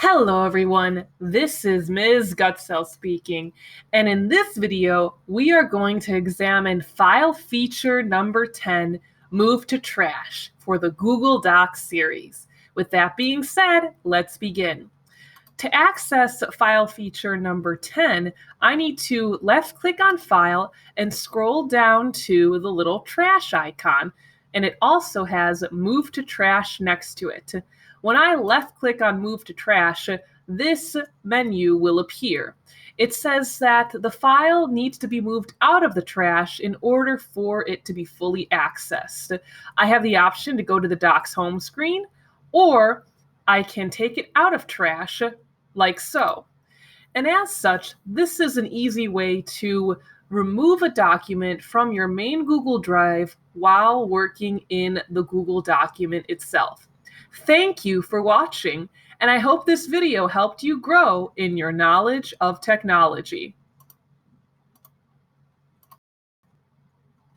Hello everyone, this is Ms. Gutzel speaking, and in this video we are going to examine file feature number 10, Move to Trash, for the Google Docs series. With that being said, let's begin. To access file feature number 10, I need to left click on File and scroll down to the little trash icon, and it also has Move to Trash next to it. When I left click on Move to Trash, this menu will appear. It says that the file needs to be moved out of the trash in order for it to be fully accessed. I have the option to go to the Docs home screen, or I can take it out of trash like so. And as such, this is an easy way to remove a document from your main Google Drive while working in the Google document itself. Thank you for watching, and I hope this video helped you grow in your knowledge of technology.